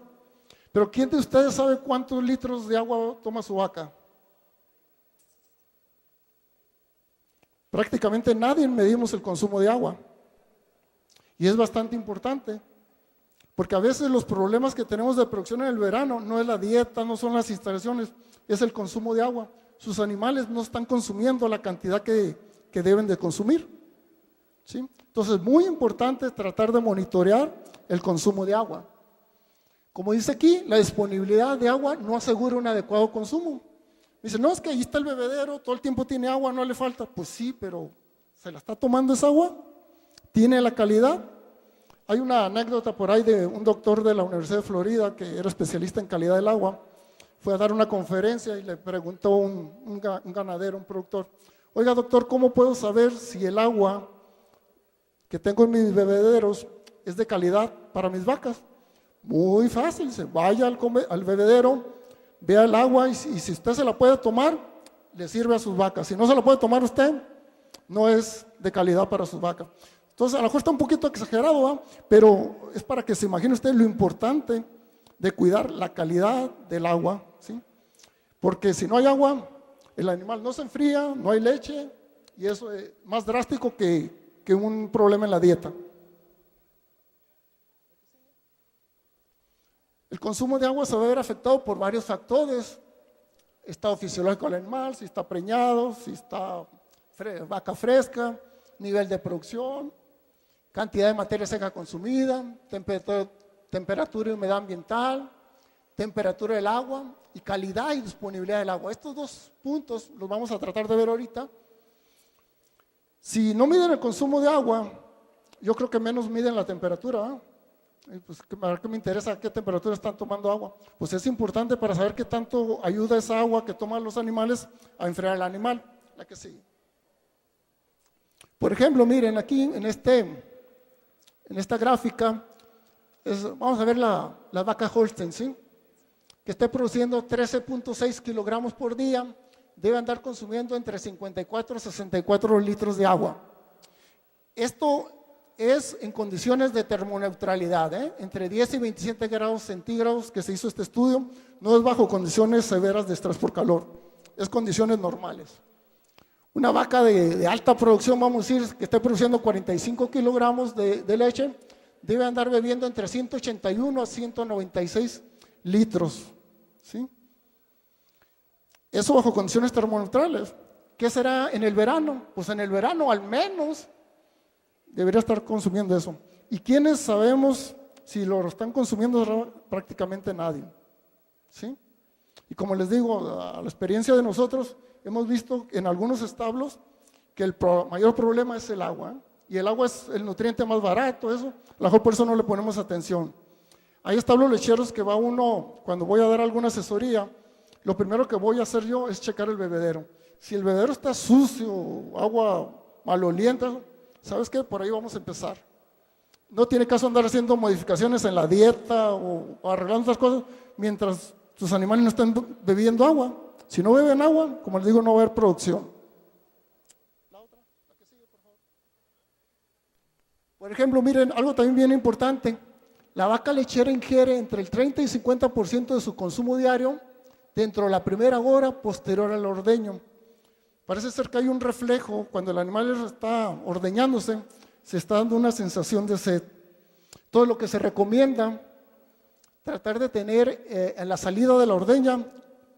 Pero ¿quién de ustedes sabe cuántos litros de agua toma su vaca? Prácticamente nadie medimos el consumo de agua. Y es bastante importante, porque a veces los problemas que tenemos de producción en el verano no es la dieta, no son las instalaciones, es el consumo de agua. Sus animales no están consumiendo la cantidad que deben de consumir, ¿sí? Entonces es muy importante tratar de monitorear el consumo de agua. Como dice aquí, la disponibilidad de agua no asegura un adecuado consumo. Dice, no, es que ahí está el bebedero, todo el tiempo tiene agua, no le falta. Pues sí, pero ¿se la está tomando esa agua? ¿Tiene la calidad? Hay una anécdota por ahí de un doctor de la Universidad de Florida que era especialista en calidad del agua. Fue a dar una conferencia y le preguntó un ganadero, un productor, oiga doctor, ¿cómo puedo saber si el agua que tengo en mis bebederos es de calidad para mis vacas? Muy fácil, dice, vaya al bebedero, vea el agua y si usted se la puede tomar, le sirve a sus vacas. Si no se la puede tomar usted, no es de calidad para sus vacas. Entonces, a lo mejor está un poquito exagerado, ¿eh? Pero es para que se imagine usted lo importante de cuidar la calidad del agua, ¿sí? Porque si no hay agua, el animal no se enfría, no hay leche, y eso es más drástico que un problema en la dieta. El consumo de agua se va a ver afectado por varios factores: estado fisiológico del animal, si está preñado, si está vaca fresca, nivel de producción, cantidad de materia seca consumida, temperatura y humedad ambiental, temperatura del agua y calidad y disponibilidad del agua. Estos dos puntos los vamos a tratar de ver ahorita. Si no miden el consumo de agua, yo creo que menos miden la temperatura, ¿eh? Pues, ¿para qué me interesa qué temperatura están tomando agua? Pues es importante para saber qué tanto ayuda esa agua que toman los animales a enfriar al animal. La que sigue. Por ejemplo, miren aquí en esta gráfica, vamos a ver la vaca Holstein, ¿sí? Que esté produciendo 13.6 kilogramos por día, debe andar consumiendo entre 54 y 64 litros de agua. Esto es en condiciones de termoneutralidad, entre 10 y 27 grados centígrados que se hizo este estudio. No es bajo condiciones severas de estrés por calor, es condiciones normales. Una vaca de alta producción, vamos a decir, que esté produciendo 45 kilogramos de leche, debe andar bebiendo entre 181 a 196 litros, ¿sí? Eso bajo condiciones termoneutrales. ¿Qué será en el verano? Pues en el verano al menos debería estar consumiendo eso. ¿Y quiénes sabemos si lo están consumiendo? Prácticamente nadie, ¿sí? Y como les digo, a la experiencia de nosotros, hemos visto en algunos establos que el mayor problema es el agua, y el agua es el nutriente más barato, eso, a lo mejor por eso no le ponemos atención. Hay establos lecheros que va uno, cuando voy a dar alguna asesoría, lo primero que voy a hacer yo es checar el bebedero. Si el bebedero está sucio, agua malolienta, ¿sabes qué? Por ahí vamos a empezar. No tiene caso andar haciendo modificaciones en la dieta o arreglando otras cosas mientras tus animales no estén bebiendo agua. Si no beben agua, como les digo, no va a haber producción. La otra, la que sigue, por favor. Por ejemplo, miren, algo también bien importante. La vaca lechera ingiere entre el 30 y 50% de su consumo diario dentro de la primera hora posterior al ordeño. Parece ser que hay un reflejo, cuando el animal está ordeñándose, se está dando una sensación de sed. Todo lo que se recomienda, tratar de tener en la salida de la ordeña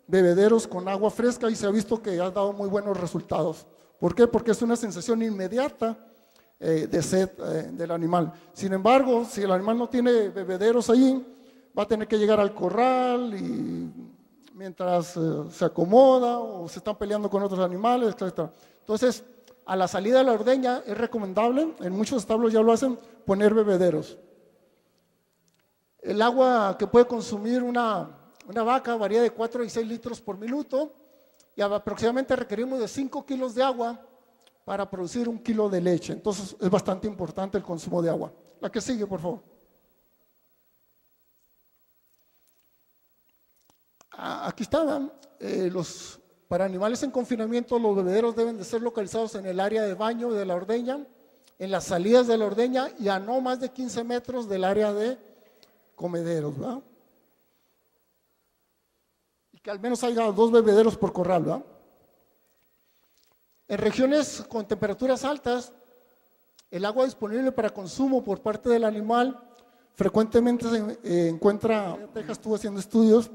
bebederos con agua fresca, y se ha visto que ha dado muy buenos resultados. ¿Por qué? Porque es una sensación inmediata de sed del animal. Sin embargo, si el animal no tiene bebederos ahí, va a tener que llegar al corral y mientras se acomoda o se están peleando con otros animales, etc. Entonces, a la salida de la ordeña es recomendable, en muchos establos ya lo hacen, poner bebederos. El agua que puede consumir una vaca varía de 4 y 6 litros por minuto, y aproximadamente requerimos de 5 kilos de agua para producir 1 kilo de leche. Entonces es bastante importante el consumo de agua. La que sigue, por favor. Aquí está, para animales en confinamiento, los bebederos deben de ser localizados en el área de baño de la ordeña, en las salidas de la ordeña y a no más de 15 metros del área de comederos, ¿verdad? Y que al menos haya 2 bebederos por corral, ¿verdad? En regiones con temperaturas altas, el agua disponible para consumo por parte del animal frecuentemente se encuentra. Texas estuvo haciendo estudios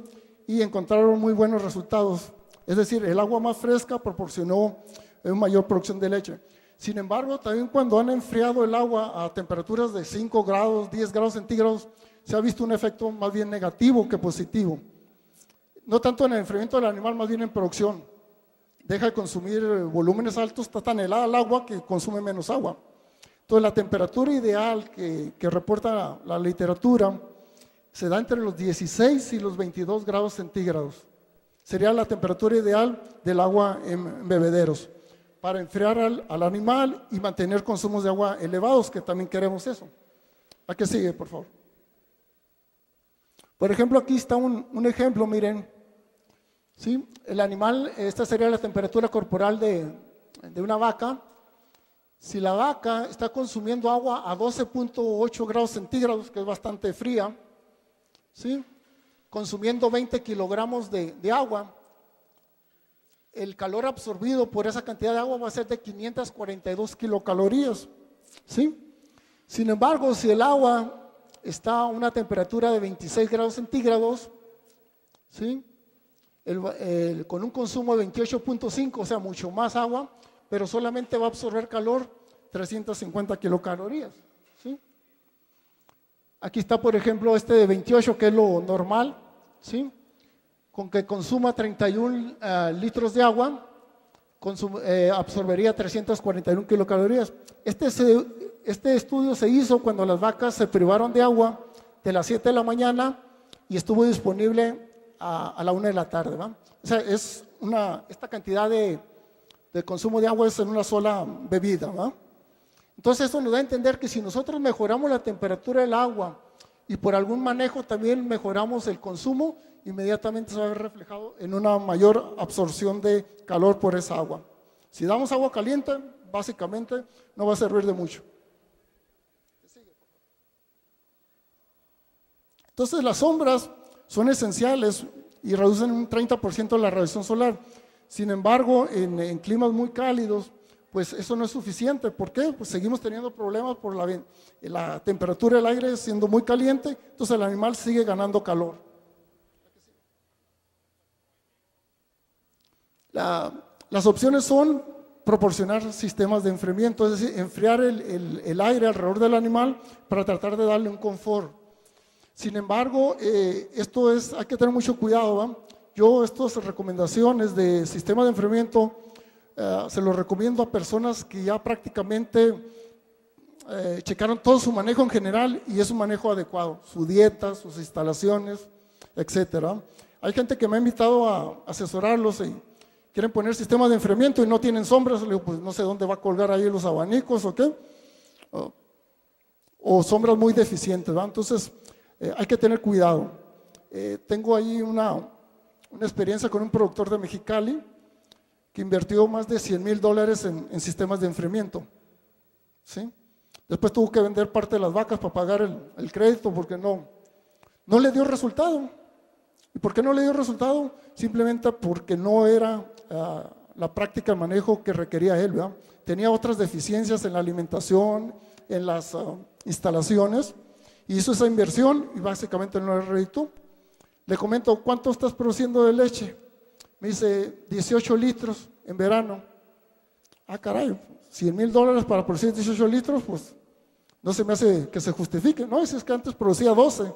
y encontraron muy buenos resultados. Es decir, el agua más fresca proporcionó una mayor producción de leche. Sin embargo, también cuando han enfriado el agua a temperaturas de 5 grados, 10 grados centígrados, se ha visto un efecto más bien negativo que positivo. No tanto en el enfriamiento del animal, más bien en producción. Deja de consumir volúmenes altos, está tan helada el agua que consume menos agua. Entonces, la temperatura ideal que reporta la literatura se da entre los 16 y los 22 grados centígrados. Sería la temperatura ideal del agua en bebederos para enfriar al animal y mantener consumos de agua elevados, que también queremos eso. ¿A qué sigue, por favor? Por ejemplo, aquí está un ejemplo, miren. ¿Sí? El animal, esta sería la temperatura corporal de una vaca. Si la vaca está consumiendo agua a 12.8 grados centígrados, que es bastante fría, ¿sí? Consumiendo 20 kilogramos de agua, el calor absorbido por esa cantidad de agua va a ser de 542 kilocalorías, ¿sí? Sin embargo, si el agua está a una temperatura de 26 grados centígrados, ¿sí? Con un consumo de 28.5, o sea, mucho más agua, pero solamente va a absorber calor 350 kilocalorías, ¿sí? Aquí está, por ejemplo, este de 28, que es lo normal, ¿sí? Con que consuma 31 litros de agua, absorbería 341 kilocalorías. Este estudio se hizo cuando las vacas se privaron de agua de las 7 de la mañana y estuvo disponible a la 1 de la tarde, ¿va? O sea, esta cantidad de consumo de agua es en una sola bebida, ¿va? Entonces esto nos da a entender que si nosotros mejoramos la temperatura del agua y por algún manejo también mejoramos el consumo, inmediatamente se va a ver reflejado en una mayor absorción de calor por esa agua. Si damos agua caliente, básicamente no va a servir de mucho. Entonces las sombras son esenciales y reducen un 30% la radiación solar. Sin embargo, en climas muy cálidos, pues eso no es suficiente. ¿Por qué? Pues seguimos teniendo problemas por la temperatura del aire siendo muy caliente, entonces el animal sigue ganando calor. Las opciones son proporcionar sistemas de enfriamiento, es decir, enfriar el aire alrededor del animal para tratar de darle un confort. Sin embargo, hay que tener mucho cuidado, ¿va? Yo estas recomendaciones de sistema de enfriamiento se los recomiendo a personas que ya prácticamente checaron todo su manejo en general y es un manejo adecuado, su dieta, sus instalaciones, etcétera. Hay gente que me ha invitado a asesorarlos y quieren poner sistemas de enfriamiento y no tienen sombras. Le digo, pues no sé dónde va a colgar ahí los abanicos o qué, o sombras muy deficientes, ¿va? Entonces hay que tener cuidado. Tengo ahí una experiencia con un productor de Mexicali que invirtió más de $100,000 en sistemas de enfriamiento, ¿sí? Después tuvo que vender parte de las vacas para pagar el crédito porque no le dio resultado. ¿Y por qué no le dio resultado? Simplemente porque no era la práctica de manejo que requería él, ¿verdad? Tenía otras deficiencias en la alimentación, en las instalaciones, y hizo esa inversión y básicamente no le reditó. Le comento, ¿cuánto estás produciendo de leche? Me dice, 18 litros en verano. Ah, caray, $100,000 para producir 18 litros, pues no se me hace que se justifique. No, es que antes producía 12.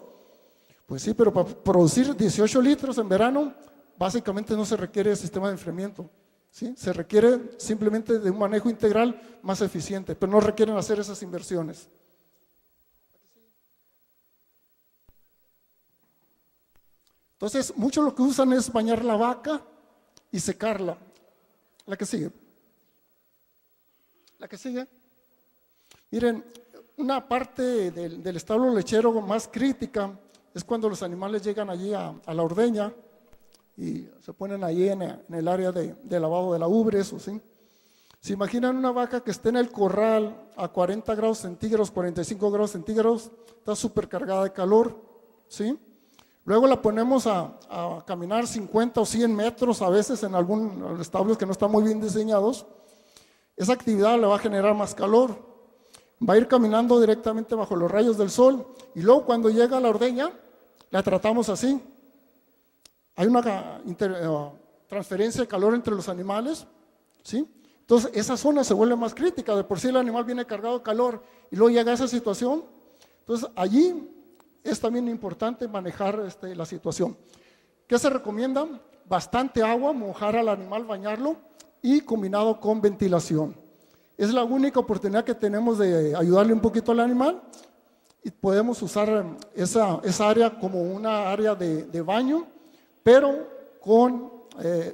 Pues sí, pero para producir 18 litros en verano, básicamente no se requiere sistema de enfriamiento, ¿sí? Se requiere simplemente de un manejo integral más eficiente, pero no requieren hacer esas inversiones. Entonces, muchos lo que usan es bañar la vaca y secarla. La que sigue. La que sigue. Miren, una parte del establo lechero más crítica es cuando los animales llegan allí a la ordeña y se ponen allí en el área de lavado de la ubre, eso sí. ¿Se imaginan una vaca que esté en el corral a 40 grados centígrados, 45 grados centígrados? Está súper cargada de calor, ¿sí? Luego la ponemos a caminar 50 o 100 metros a veces en algunos establos que no están muy bien diseñados. Esa actividad le va a generar más calor. Va a ir caminando directamente bajo los rayos del sol y luego cuando llega a la ordeña la tratamos así. Hay una transferencia de calor entre los animales, ¿sí? Entonces esa zona se vuelve más crítica. De por sí el animal viene cargado de calor y luego llega a esa situación. Entonces allí es también importante manejar la situación. ¿Qué se recomienda? Bastante agua, mojar al animal, bañarlo y combinado con ventilación. Es la única oportunidad que tenemos de ayudarle un poquito al animal y podemos usar esa área como una área de baño, pero con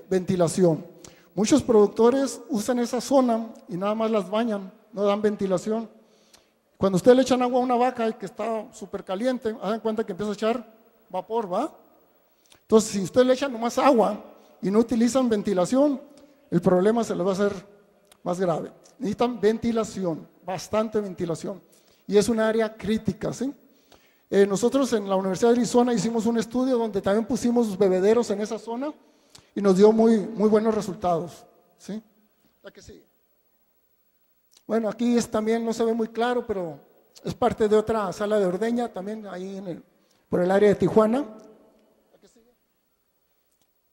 ventilación. Muchos productores usan esa zona y nada más las bañan, no dan ventilación. Cuando usted le echan agua a una vaca que está súper caliente, hagan cuenta que empieza a echar vapor, ¿va? Entonces, si usted le echa nomás agua y no utilizan ventilación, el problema se les va a hacer más grave. Necesitan ventilación, bastante ventilación. Y es una área crítica, ¿sí? Nosotros en la Universidad de Arizona hicimos un estudio donde también pusimos bebederos en esa zona y nos dio muy buenos resultados, ¿sí? La que sigue. Bueno, aquí también no se ve muy claro, pero es parte de otra sala de ordeña, también ahí por el área de Tijuana. La que sigue.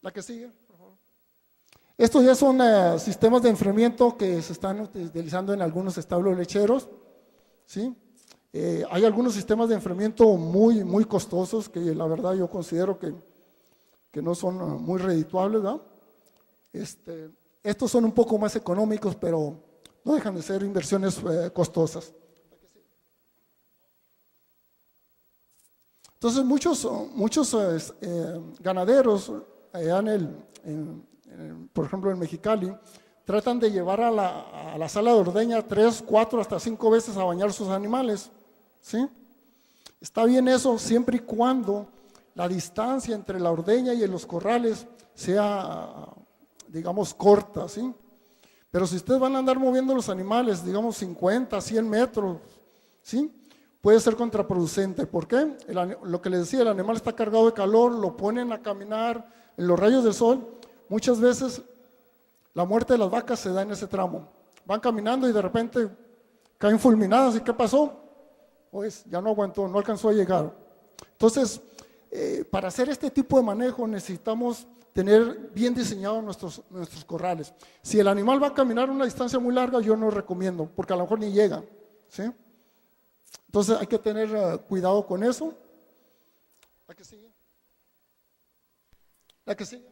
La que sigue, por favor. Estos ya son sistemas de enfriamiento que se están utilizando en algunos establos lecheros, ¿sí? Hay algunos sistemas de enfriamiento muy costosos que la verdad yo considero que no son muy redituables, ¿verdad? Estos son un poco más económicos, pero no dejan de ser inversiones costosas. Entonces muchos ganaderos allá por ejemplo en Mexicali, tratan de llevar a la sala de ordeña 3, 4, hasta 5 veces a bañar sus animales, ¿sí? Está bien eso siempre y cuando la distancia entre la ordeña y los corrales sea, digamos, corta, ¿sí? Pero si ustedes van a andar moviendo los animales, digamos 50, 100 metros, ¿sí? puede ser contraproducente. ¿Por qué? Lo que les decía, el animal está cargado de calor, lo ponen a caminar en los rayos del sol. Muchas veces la muerte de las vacas se da en ese tramo. Van caminando y de repente caen fulminadas. ¿Y qué pasó? Pues ya no aguantó, no alcanzó a llegar. Entonces, para hacer este tipo de manejo necesitamos tener bien diseñados nuestros corrales. Si el animal va a caminar una distancia muy larga, yo no recomiendo, porque a lo mejor ni llega, ¿sí? Entonces hay que tener cuidado con eso. ¿La que sigue? ¿La que sigue?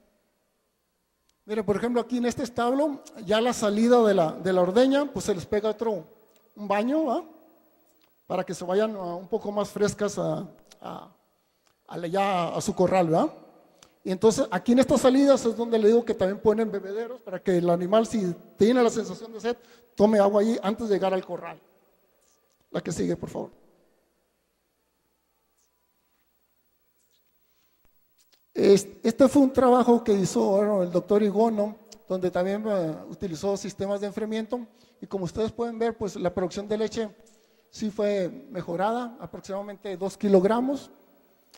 Mire, por ejemplo, aquí en este establo, ya la salida de la ordeña, pues se les pega un baño, ¿va? Para que se vayan un poco más frescas a su corral, ¿verdad? Y entonces aquí en estas salidas es donde le digo que también ponen bebederos para que el animal, si tiene la sensación de sed, tome agua ahí antes de llegar al corral. La que sigue, por favor. Este fue un trabajo que hizo el doctor Igono, donde también utilizó sistemas de enfriamiento, y como ustedes pueden ver, pues la producción de leche sí fue mejorada, aproximadamente 2 kilogramos,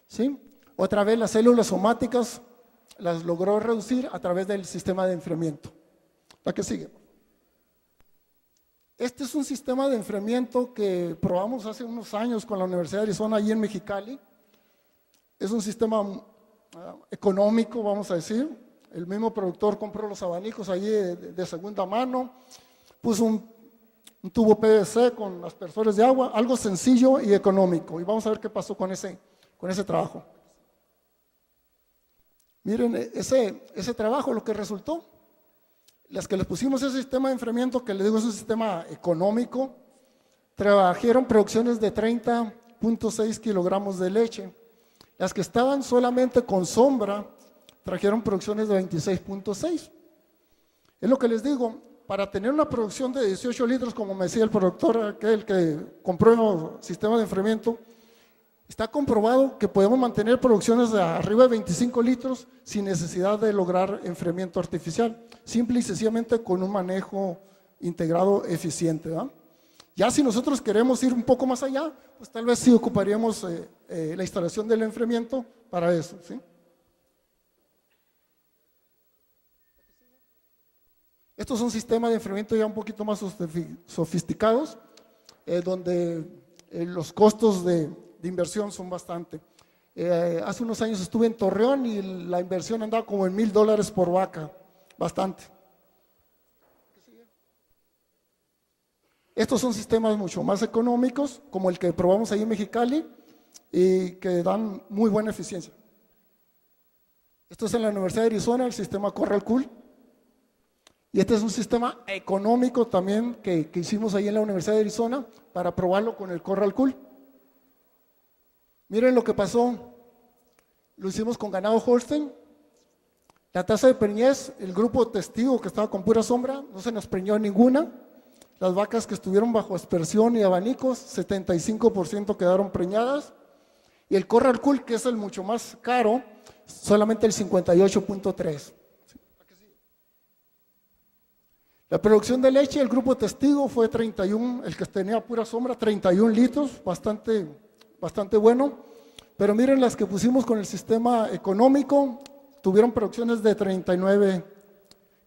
¿sí? Otra vez las células somáticas las logró reducir a través del sistema de enfriamiento. La que sigue. Este es un sistema de enfriamiento que probamos hace unos años con la Universidad de Arizona, allí en Mexicali. Es un sistema económico, vamos a decir. El mismo productor compró los abanicos allí de segunda mano, puso un tubo PVC con aspersores de agua, algo sencillo y económico. Y vamos a ver qué pasó con ese trabajo. Miren, ese trabajo, lo que resultó, las que les pusimos ese sistema de enfriamiento, que les digo es un sistema económico, trajeron producciones de 30.6 kilogramos de leche. Las que estaban solamente con sombra, trajeron producciones de 26.6. Es lo que les digo, para tener una producción de 18 litros, como me decía el productor, aquel que compró el sistema de enfriamiento, está comprobado que podemos mantener producciones de arriba de 25 litros sin necesidad de lograr enfriamiento artificial, simple y sencillamente con un manejo integrado eficiente, ¿verdad? Ya si nosotros queremos ir un poco más allá, pues tal vez sí ocuparíamos la instalación del enfriamiento para eso, ¿sí? Estos son sistemas de enfriamiento ya un poquito más sofisticados, donde los costos de inversión son bastante. Hace unos años estuve en Torreón y la inversión andaba como en $1,000 por vaca, bastante. Estos son sistemas mucho más económicos, como el que probamos ahí en Mexicali, y que dan muy buena eficiencia. Esto es en la Universidad de Arizona, el sistema Corral Cool. Y este es un sistema económico también que hicimos ahí en la Universidad de Arizona para probarlo con el Corral Cool. Miren lo que pasó. Lo hicimos con ganado Holstein. La tasa de preñez, el grupo testigo que estaba con pura sombra, no se nos preñó ninguna. Las vacas que estuvieron bajo aspersión y abanicos, 75% quedaron preñadas. Y el Corral Cool, que es el mucho más caro, solamente el 58.3%. La producción de leche, el grupo testigo fue 31, el que tenía pura sombra, 31 litros, bastante bueno. Pero miren las que pusimos con el sistema económico, tuvieron producciones de 39,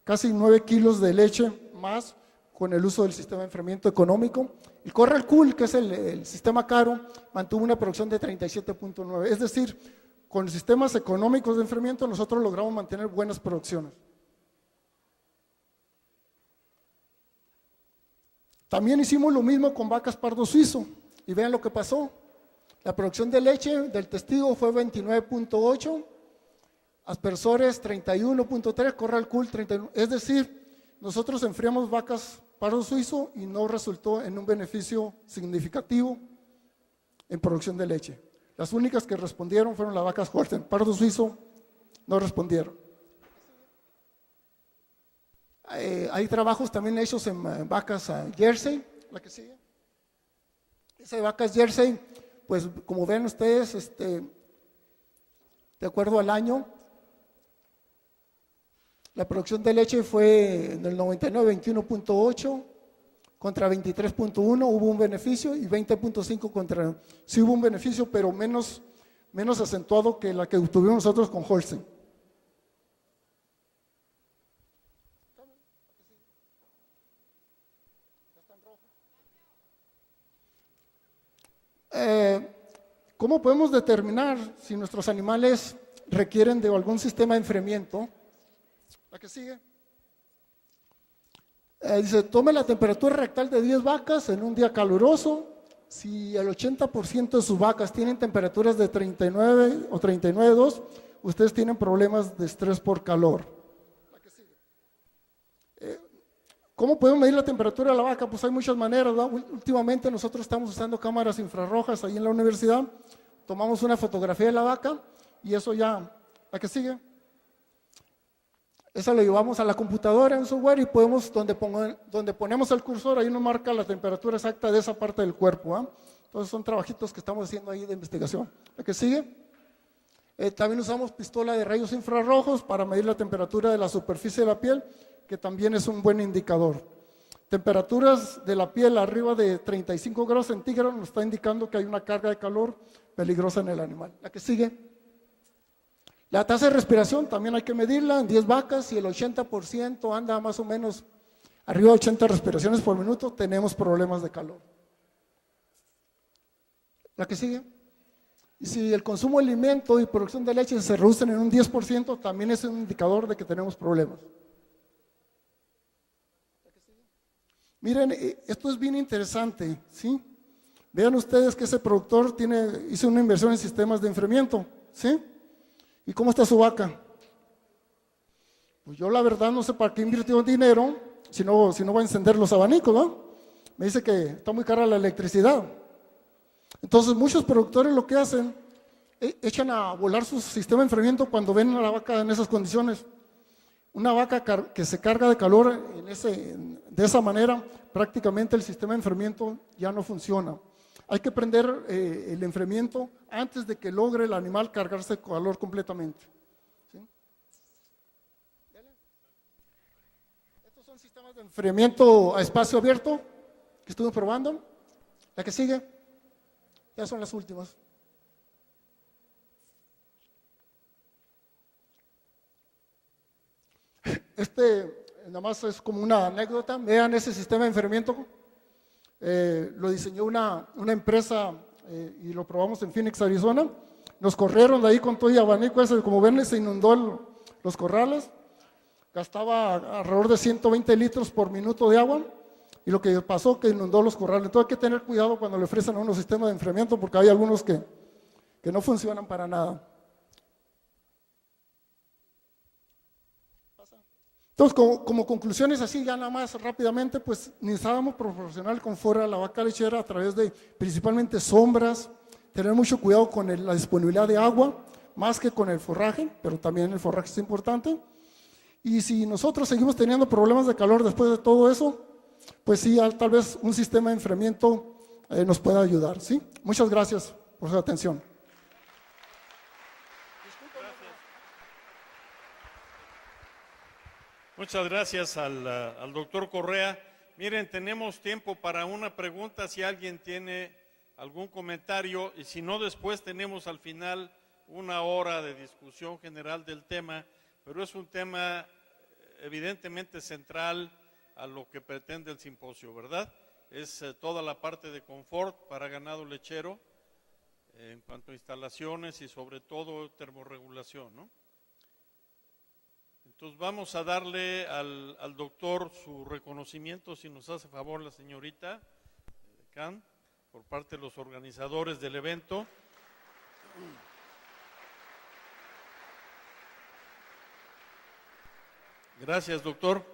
casi 9 kilos de leche más con el uso del sistema de enfriamiento económico. El Corral Cool, que es el sistema caro, mantuvo una producción de 37.9. Es decir, con sistemas económicos de enfriamiento nosotros logramos mantener buenas producciones. También hicimos lo mismo con vacas pardo suizo y vean lo que pasó. La producción de leche del testigo fue 29.8, aspersores 31.3, Corral Cool 31. Es decir, nosotros enfriamos vacas pardo suizo y no resultó en un beneficio significativo en producción de leche. Las únicas que respondieron fueron las vacas Holstein. Pardo suizo no respondieron. Hay trabajos también hechos en vacas Jersey, la que sigue. Esa de vacas Jersey, pues como ven ustedes, de acuerdo al año, la producción de leche fue en el 99 21.8, contra 23.1 hubo un beneficio y 20.5 contra, sí hubo un beneficio, pero menos acentuado que la que obtuvimos nosotros con Holcim. ¿Cómo podemos determinar si nuestros animales requieren de algún sistema de enfriamiento? La que sigue. Dice, tome la temperatura rectal de 10 vacas en un día caluroso. Si el 80% de sus vacas tienen temperaturas de 39 o 39.2, ustedes tienen problemas de estrés por calor. La que sigue. ¿Cómo podemos medir la temperatura de la vaca? Pues hay muchas maneras, ¿no? Últimamente nosotros estamos usando cámaras infrarrojas ahí en la universidad. Tomamos una fotografía de la vaca y eso ya, la que sigue. Esa lo llevamos a la computadora en software y podemos, donde ponemos el cursor, ahí nos marca la temperatura exacta de esa parte del cuerpo. Entonces son trabajitos que estamos haciendo ahí de investigación. La que sigue. También usamos pistola de rayos infrarrojos para medir la temperatura de la superficie de la piel, que también es un buen indicador. Temperaturas de la piel arriba de 35 grados centígrados nos está indicando que hay una carga de calor peligrosa en el animal. La que sigue. La tasa de respiración también hay que medirla en 10 vacas. Si el 80% anda más o menos arriba de 80 respiraciones por minuto, tenemos problemas de calor. La que sigue. Y si el consumo de alimento y producción de leche se reducen en un 10%, también es un indicador de que tenemos problemas. Miren, esto es bien interesante, ¿sí? Vean ustedes que ese productor hizo una inversión en sistemas de enfriamiento, ¿sí? ¿Y cómo está su vaca? Pues yo la verdad no sé para qué invirtió dinero si no va a encender los abanicos, ¿no? Me dice que está muy cara la electricidad. Entonces muchos productores lo que hacen, echan a volar su sistema de enfriamiento cuando ven a la vaca en esas condiciones. Una vaca que se carga de calor de esa manera, prácticamente el sistema de enfriamiento ya no funciona. Hay que prender el enfriamiento antes de que logre el animal cargarse de calor completamente. ¿Sí? Estos son sistemas de enfriamiento a espacio abierto que estuve probando. La que sigue, ya son las últimas. Nada más es como una anécdota. Vean ese sistema de enfriamiento. Lo diseñó una empresa y lo probamos en Phoenix, Arizona. Nos corrieron de ahí con todo y abanico ese, como ven, se inundó los corrales. Gastaba alrededor de 120 litros por minuto de agua y lo que pasó que inundó los corrales. Entonces hay que tener cuidado cuando le ofrecen a uno sistemas de enfriamiento porque hay algunos que no funcionan para nada. Entonces, como conclusiones así, ya nada más rápidamente, pues necesitábamos proporcionar el confort a la vaca lechera a través de principalmente sombras, tener mucho cuidado con la disponibilidad de agua, más que con el forraje, pero también el forraje es importante. Y si nosotros seguimos teniendo problemas de calor después de todo eso, pues sí, tal vez un sistema de enfriamiento nos pueda ayudar, ¿sí? Muchas gracias por su atención. Muchas gracias al doctor Correa. Miren, tenemos tiempo para una pregunta si alguien tiene algún comentario y si no, después tenemos al final una hora de discusión general del tema, pero es un tema evidentemente central a lo que pretende el simposio, ¿verdad? Es toda la parte de confort para ganado lechero en cuanto a instalaciones y sobre todo termorregulación, ¿no? Entonces vamos a darle al doctor su reconocimiento, si nos hace favor la señorita Can, por parte de los organizadores del evento. Gracias, doctor.